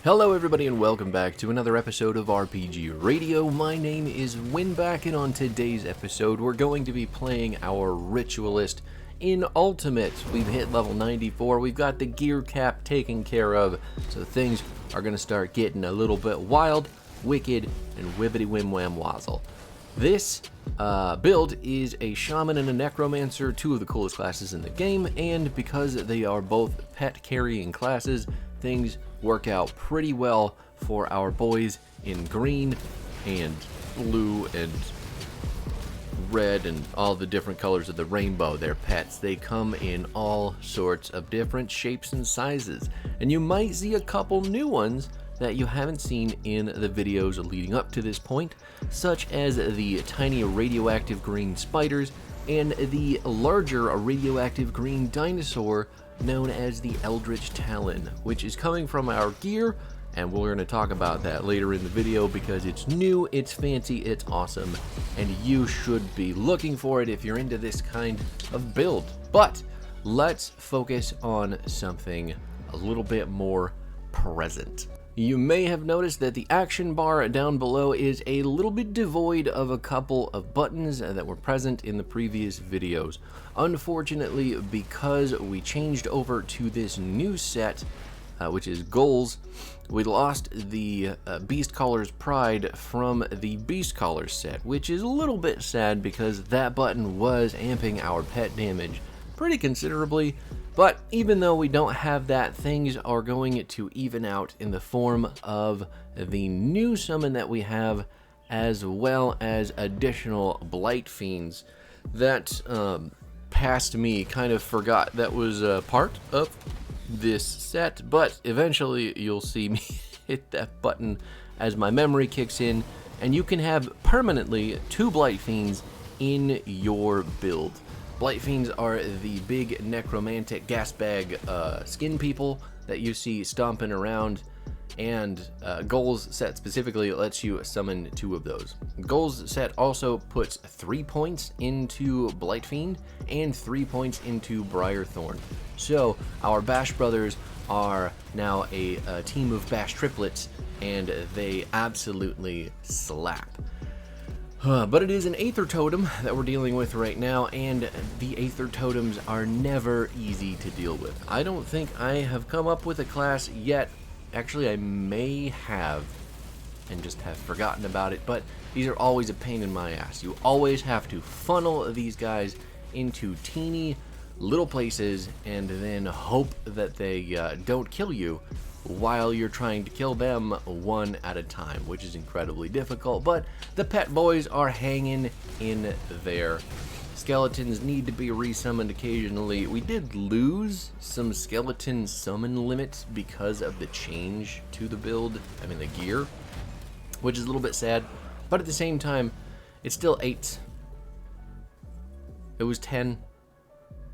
Hello everybody and welcome back to another episode of RPG Radio. My name is Winback, and on today's episode we're going to be playing our Ritualist in Ultimate. We've hit level 94, we've got the gear cap taken care of, so things are going to start getting a little bit wild, wicked, and wibbity wim wham wazzle. This build is a shaman and a necromancer, two of the coolest classes in the game, and because they are both pet carrying classes, things work out pretty well for our boys in green and blue and red and all the different colors of the rainbow. They're pets. They come in all sorts of different shapes and sizes, and you might see a couple new ones that you haven't seen in the videos leading up to this point, such as the tiny radioactive green spiders and the larger radioactive green dinosaur known as the Eldritch Talon, which is coming from our gear, and we're going to talk about that later in the video because it's new, it's fancy, it's awesome, and you should be looking for it if you're into this kind of build. But let's focus on something a little bit more present. You may have noticed that the action bar down below is a little bit devoid of a couple of buttons that were present in the previous videos. Unfortunately, because we changed over to this new set, which is goals, we lost the Beast Caller's Pride from the Beast Caller set, which is a little bit sad because that button was amping our pet damage pretty considerably. But even though we don't have that, things are going to even out in the form of the new summon that we have, as well as additional Blight Fiends that past me kind of forgot that was part of this set, but eventually you'll see me hit that button as my memory kicks in, and you can have permanently 2 Blight Fiends in your build. Blight Fiends are the big necromantic gas bag skin people that you see stomping around, and Goals set specifically lets you summon 2 of those. Goals set also puts 3 points into Blight Fiend and 3 points into Briarthorn. So our Bash brothers are now a team of Bash triplets, and they absolutely slap. But it is an Aether Totem that we're dealing with right now, and the Aether Totems are never easy to deal with. I don't think I have come up with a class yet. Actually, I may have, and just have forgotten about it, but these are always a pain in my ass. You always have to funnel these guys into teeny little places and then hope that they don't kill you while you're trying to kill them one at a time, which is incredibly difficult, but the pet boys are hanging in there. Skeletons need to be resummoned occasionally. We did lose some skeleton summon limits because of the change to the build, the gear, which is a little bit sad, but at the same time, it's still 8. It was 10.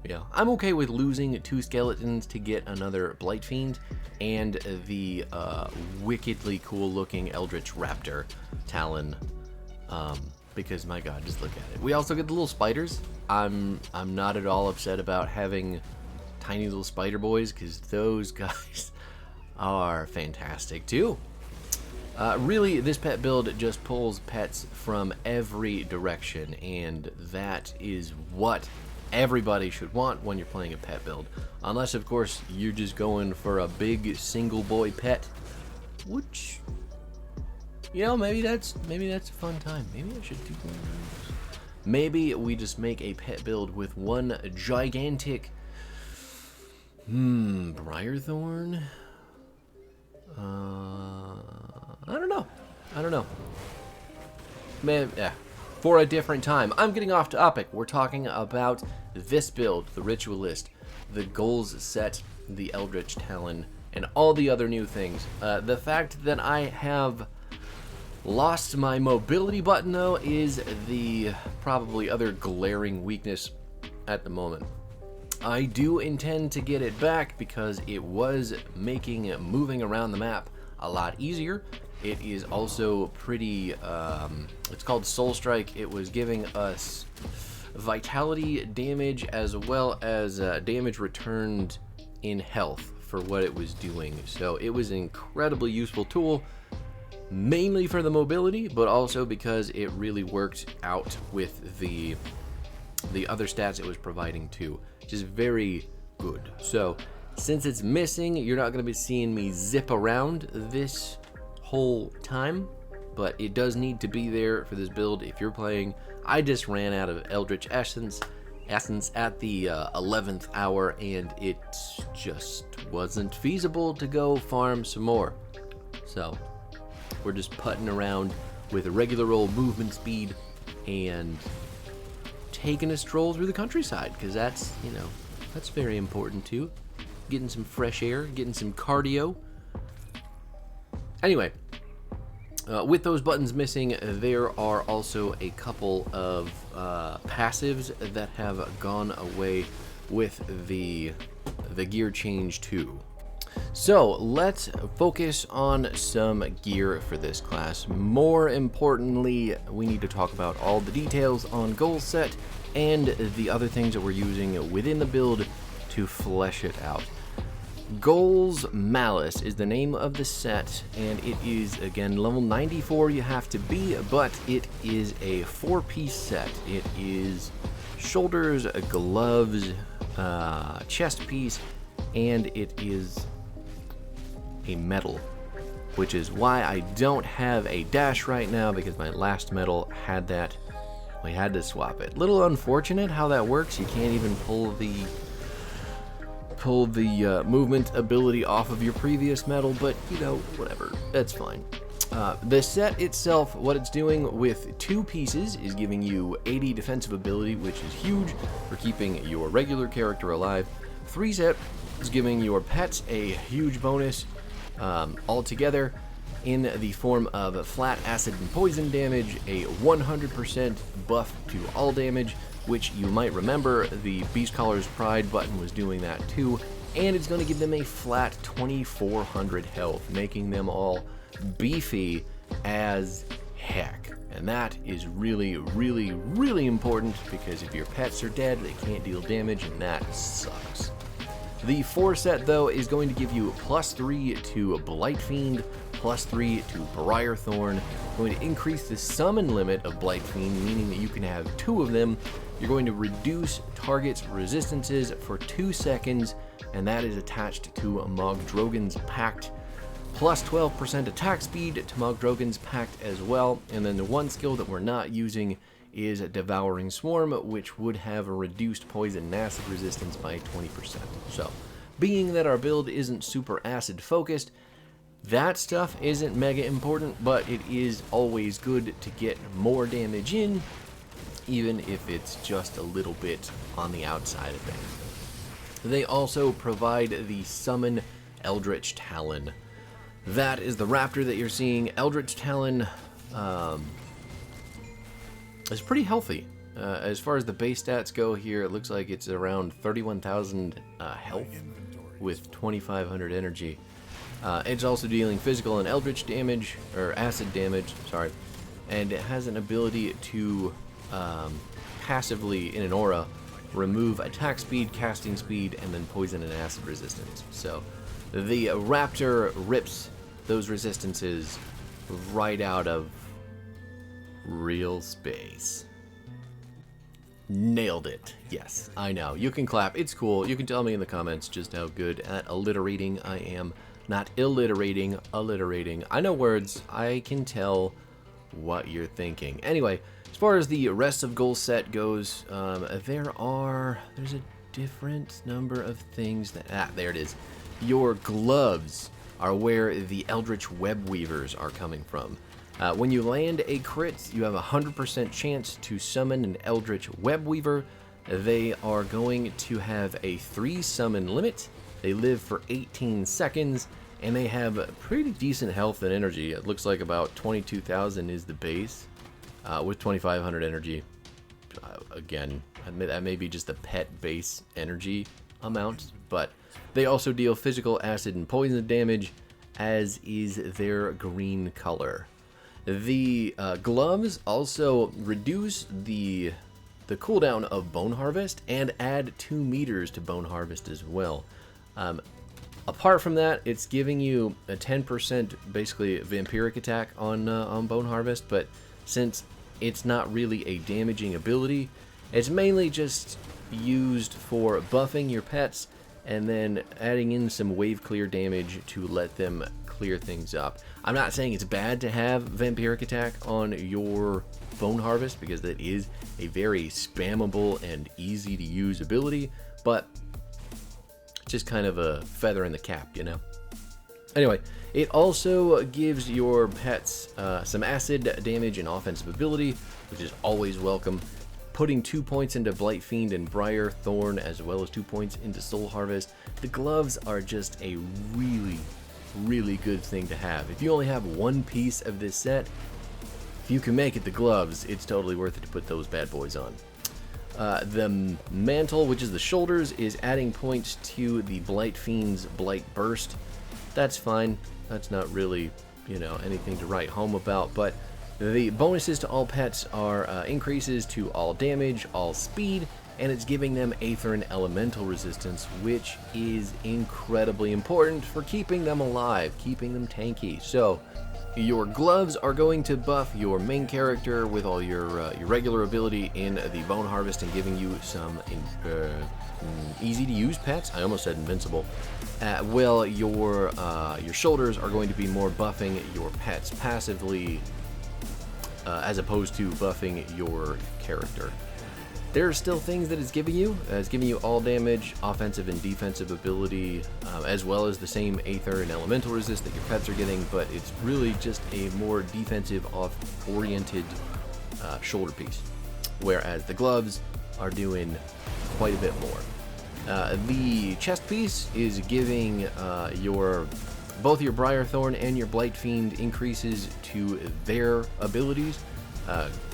Yeah, I'm okay with losing 2 skeletons to get another Blight Fiend and the wickedly cool looking Eldritch Raptor Talon, because my god, just look at it. We also get the little spiders. I'm not at all upset about having tiny little spider boys, because those guys are fantastic too. Really, this pet build just pulls pets from every direction, and that is what everybody should want when you're playing a pet build, unless of course you're just going for a big single boy pet, which, maybe that's a fun time. Maybe I should do one of those. Maybe we just make a pet build with one gigantic Briarthorn. I don't know. Maybe, yeah. For a different time. I'm getting off topic. We're talking about this build, the Ritualist, the Goals set, the Eldritch Talon, and all the other new things. The fact that I have lost my mobility button, though, is the probably other glaring weakness at the moment. I do intend to get it back because it was making moving around the map a lot easier. It is also pretty, it's called Soul Strike. It was giving us vitality damage as well as damage returned in health for what it was doing. So it was an incredibly useful tool, mainly for the mobility, but also because it really worked out with the other stats it was providing too, which is very good. So since it's missing, you're not going to be seeing me zip around this whole time, but it does need to be there for this build if you're playing. I just ran out of Eldritch Essence at the 11th hour, and it just wasn't feasible to go farm some more. So we're just putting around with a regular old movement speed and taking a stroll through the countryside, because that's very important too. Getting some fresh air, getting some cardio. Anyway, with those buttons missing, there are also a couple of passives that have gone away with the gear change too. So let's focus on some gear for this class. More importantly, we need to talk about all the details on goal set and the other things that we're using within the build to flesh it out. Goals Malice is the name of the set, and it is, again, level 94 you have to be, but it is a 4-piece set. It is shoulders, gloves, chest piece, and it is a medal, which is why I don't have a dash right now, because my last medal had that. We had to swap it. Little unfortunate how that works. You can't even pull the movement ability off of your previous medal, but whatever, that's fine. The set itself, what it's doing with 2 pieces is giving you 80 defensive ability, which is huge for keeping your regular character alive. 3 set is giving your pets a huge bonus altogether in the form of flat acid and poison damage, a 100% buff to all damage, which you might remember the Beast Caller's Pride button was doing that too, and it's going to give them a flat 2400 health, making them all beefy as heck. And that is really, really, really important, because if your pets are dead, they can't deal damage, and that sucks. The 4 set, though, is going to give you +3 to Blight Fiend, +3 to Briarthorn, going to increase the summon limit of Blight Fiend, meaning that you can have 2 of them. You're going to reduce target's resistances for 2 seconds, and that is attached to Mogdrogan's Pact. Plus 12% attack speed to Mogdrogan's Pact as well. And then the one skill that we're not using is Devouring Swarm, which would have a reduced poison and acid resistance by 20%. So, being that our build isn't super acid focused, that stuff isn't mega important, but it is always good to get more damage in, even if it's just a little bit on the outside of things. They also provide the Summon Eldritch Talon. That is the raptor that you're seeing. Eldritch Talon is pretty healthy. As far as the base stats go here, it looks like it's around 31,000 health with 2,500 energy. It's also dealing physical and eldritch damage, or acid damage, sorry. And it has an ability to passively, in an aura, remove attack speed, casting speed, and then poison and acid resistance. So the raptor rips those resistances right out of real space. Nailed it. Yes, I know. You can clap. It's cool. You can tell me in the comments just how good at alliterating I am. Not illiterating, alliterating. I know words. I can tell what you're thinking. Anyway, as far as the rest of goal set goes, there's a different number of things that, there it is. Your gloves are where the Eldritch Web Weavers are coming from. When you land a crit, you have a 100% chance to summon an Eldritch Web Weaver. They are going to have a 3 summon limit. They live for 18 seconds, and they have pretty decent health and energy. It looks like about 22,000 is the base, with 2,500 energy. Again, that may be just the pet base energy amount, but they also deal physical, acid, and poison damage, as is their green color. The gloves also reduce the cooldown of Bone Harvest and add 2 meters to Bone Harvest as well. Apart from that, it's giving you a 10% basically vampiric attack on Bone Harvest, but since it's not really a damaging ability, it's mainly just used for buffing your pets and then adding in some wave clear damage to let them clear things up. I'm not saying it's bad to have vampiric attack on your Bone Harvest, because that is a very spammable and easy to use ability, but it's just kind of a feather in the cap, you know? Anyway, it also gives your pets some acid damage and offensive ability, which is always welcome. Putting 2 points into Blight Fiend and Briar Thorn, as well as 2 points into Soul Harvest. The gloves are just a really, really good thing to have. If you only have one piece of this set, if you can make it the gloves, it's totally worth it to put those bad boys on. The mantle, which is the shoulders, is adding points to the Blight Fiend's Blight Burst. That's fine. That's not really, you know, anything to write home about, but the bonuses to all pets are increases to all damage, all speed, and it's giving them Aether and Elemental resistance, which is incredibly important for keeping them alive, keeping them tanky. So your gloves are going to buff your main character with all your regular ability in the Bone Harvest and giving you some easy to use pets. I almost said invincible. Well, your shoulders are going to be more buffing your pets passively, as opposed to buffing your character. There are still things that it's giving you. It's giving you all damage, offensive and defensive ability, as well as the same Aether and Elemental resist that your pets are getting, but it's really just a more defensive-oriented shoulder piece, whereas the gloves are doing quite a bit more. The chest piece is giving both your Briarthorn and your Blight Fiend increases to their abilities.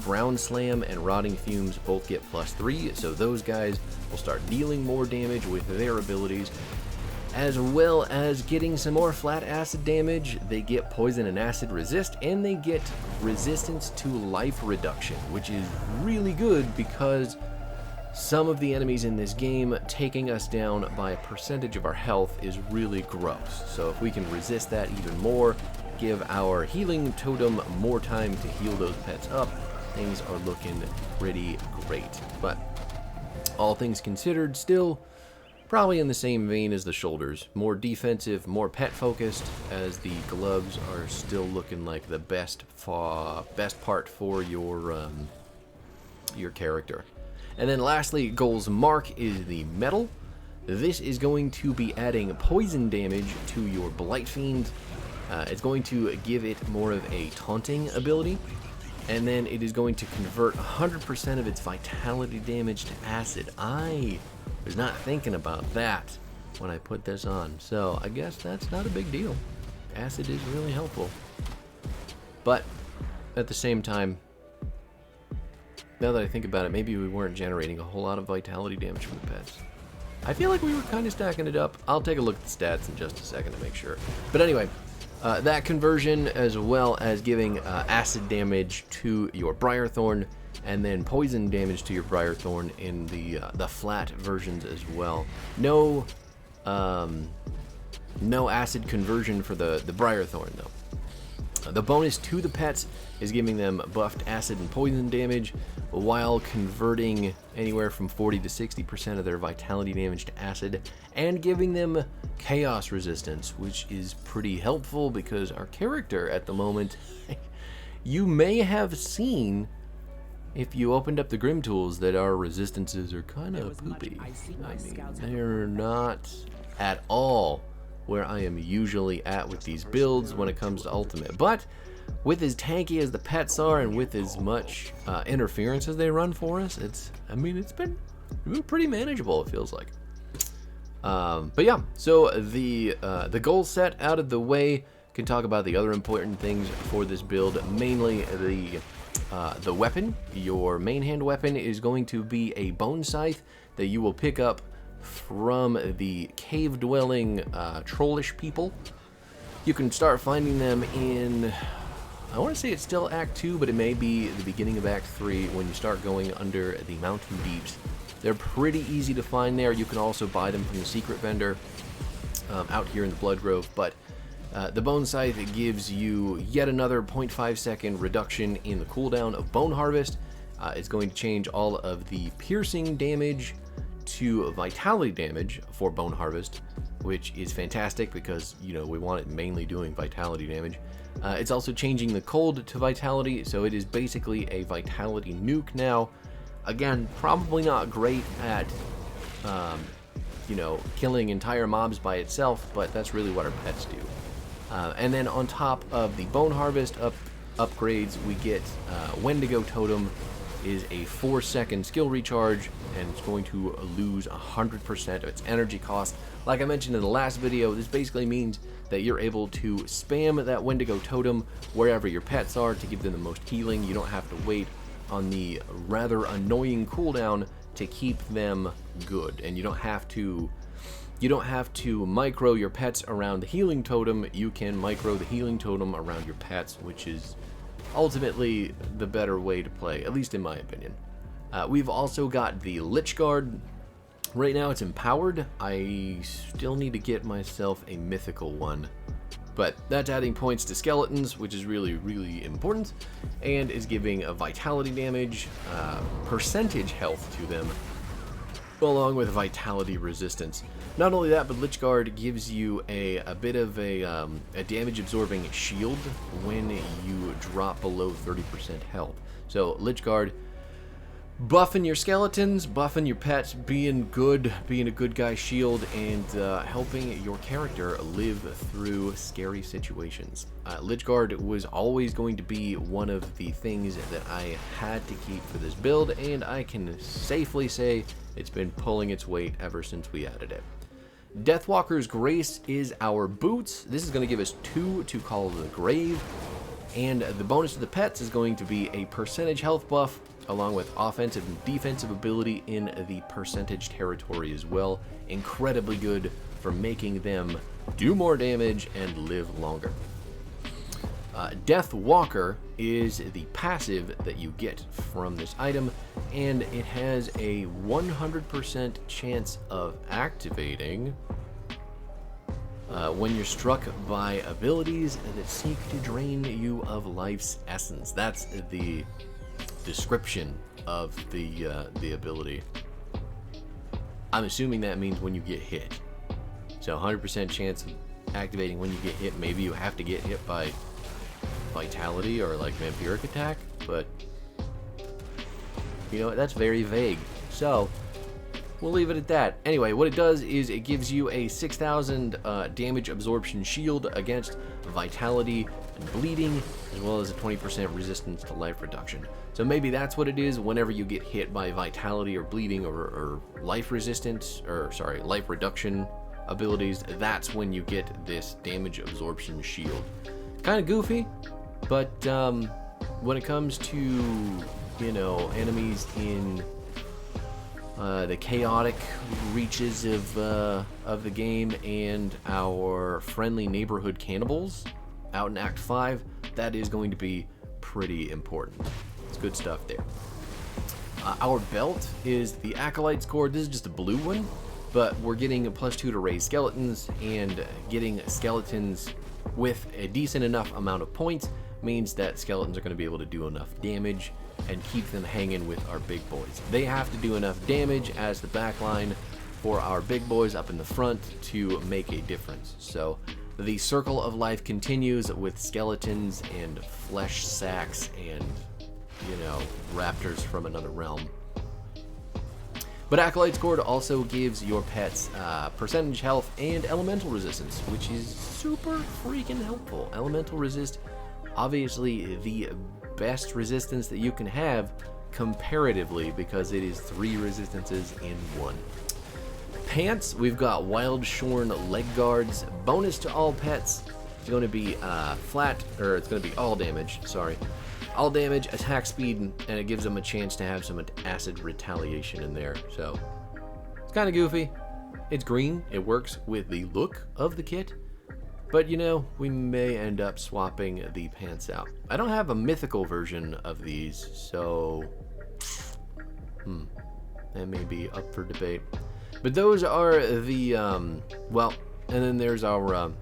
Ground Slam and Rotting Fumes both get +3, so those guys will start dealing more damage with their abilities, as well as getting some more flat acid damage. They get Poison and Acid Resist, and they get Resistance to Life Reduction, which is really good because some of the enemies in this game taking us down by a percentage of our health is really gross. So if we can resist that even more, give our healing totem more time to heal those pets up, things are looking pretty great. But all things considered, still probably in the same vein as the shoulders. More defensive, more pet focused, as the gloves are still looking like the best part for your character. And then lastly, Goal's Mark is the metal. This is going to be adding poison damage to your Blight Fiend. It's going to give it more of a taunting ability, and then it is going to convert 100% of its vitality damage to acid. I was not thinking about that when I put this on, so I guess that's not a big deal. Acid is really helpful. But at the same time, now that I think about it, maybe we weren't generating a whole lot of vitality damage from the pets. I feel like we were kind of stacking it up. I'll take a look at the stats in just a second to make sure. But anyway, that conversion, as well as giving acid damage to your Briarthorn, and then poison damage to your Briarthorn in the flat versions as well. No acid conversion for the Briarthorn though. The bonus to the pets is giving them buffed acid and poison damage, while converting anywhere from 40 to 60% of their vitality damage to acid, and giving them chaos resistance, which is pretty helpful because our character at the moment, you may have seen if you opened up the Grim tools that our resistances are kind of poopy. I mean, they're not at all where I am usually at with these builds when it comes to Ultimate. But with as tanky as the pets are, and with as much interference as they run for us, it's been pretty manageable, it feels like. But yeah, so the goal set out of the way, can talk about the other important things for this build, mainly the weapon. Your main hand weapon is going to be a bone scythe that you will pick up from the cave-dwelling trollish people. You can start finding them in, I want to say it's still Act 2, but it may be the beginning of Act 3 when you start going under the mountain deeps. They're pretty easy to find there. You can also buy them from the secret vendor. out here in the Blood Grove, but the Bone Scythe gives you yet another 0.5 second reduction in the cooldown of Bone Harvest. It's going to change all of the piercing damage to vitality damage for Bone Harvest, which is fantastic because, you know, we want it mainly doing vitality damage. It's also changing the cold to vitality, so it is basically a vitality nuke now. Again, probably not great at, you know, killing entire mobs by itself, but that's really what our pets do. And then on top of the Bone Harvest upgrades, we get Wendigo Totem is a 4-second skill recharge, and it's going to lose 100% of its energy cost. Like I mentioned in the last video, this basically means that you're able to spam that Wendigo Totem wherever your pets are to give them the most healing. You don't have to wait on the rather annoying cooldown to keep them good, and you don't have to micro your pets around the healing totem. You can micro the healing totem around your pets, which is ultimately the better way to play, at least in my opinion. We've also got the Lich Guard. Right now it's empowered. I still need to get myself a mythical one, but that's adding points to skeletons, which is really, really important, and is giving a vitality damage, percentage health to them, along with vitality resistance. Not only that, but Lich Guard gives you a bit of a damage absorbing shield when you drop below 30% health. So Lich Guard, buffing your skeletons, buffing your pets, being a good guy shield, and helping your character live through scary situations. Lich Guard was always going to be one of the things that I had to keep for this build, and I can safely say it's been pulling its weight ever since we added it. Deathwalker's Grace is our boots. This is going to give us 2 to Call the Grave, and the bonus to the pets is going to be a percentage health buff, along with offensive and defensive ability in the percentage territory as well. Incredibly good for making them do more damage and live longer. Deathwalker is the passive that you get from this item, and it has a 100% chance of activating when you're struck by abilities that seek to drain you of life's essence. That's the description of the ability. I'm assuming that means when you get hit. So 100% chance of activating when you get hit. Maybe you have to get hit by vitality or like vampiric attack, but you know, that's very vague. So we'll leave it at that. Anyway, what it does is it gives you a 6,000 damage absorption shield against vitality and bleeding, as well as a 20% resistance to life reduction. So maybe that's what it is. Whenever you get hit by vitality or bleeding or life resistance, or sorry, life reduction abilities, that's when you get this damage absorption shield. Kind of goofy, but when it comes to, you know, enemies in the chaotic reaches of the game and our friendly neighborhood cannibals out in Act 5, that is going to be pretty important. It's good stuff there. Our belt is the Acolyte's Cord. This is just a blue one, but we're getting a +2 to raise skeletons, and getting skeletons with a decent enough amount of points means that skeletons are going to be able to do enough damage and keep them hanging with our big boys. They have to do enough damage as the backline for our big boys up in the front to make a difference. So the circle of life continues with skeletons and flesh sacks and, you know, raptors from another realm. But Acolyte's Cord also gives your pets percentage health and elemental resistance, which is super freaking helpful. Elemental resist, obviously the best resistance that you can have comparatively, because it is 3 resistances in 1. Pants, we've got Wild Shorn leg guards. Bonus to all pets. It's going to be it's going to be all damage, sorry. All damage, attack speed, and it gives them a chance to have some acid retaliation in there. So it's kind of goofy. It's green. It works with the look of the kit. But, you know, we may end up swapping the pants out. I don't have a mythical version of these, so that may be up for debate. But those are the, well, And then there's our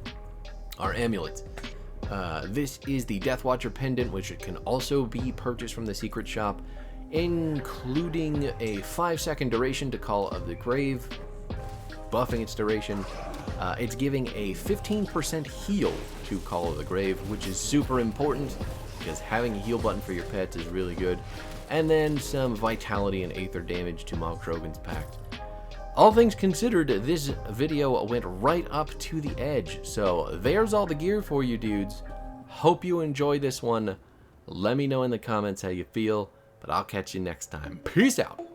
amulet. This is the Death Watcher pendant, which it can also be purchased from the secret shop, including a 5-second duration to Call of the Grave, buffing its duration. It's giving a 15% heal to Call of the Grave, which is super important because having a heal button for your pets is really good. And then some vitality and aether damage to Mog Krogan's Pact. All things considered, this video went right up to the edge, so there's all the gear for you dudes. Hope you enjoyed this one. Let me know in the comments how you feel, but I'll catch you next time. Peace out!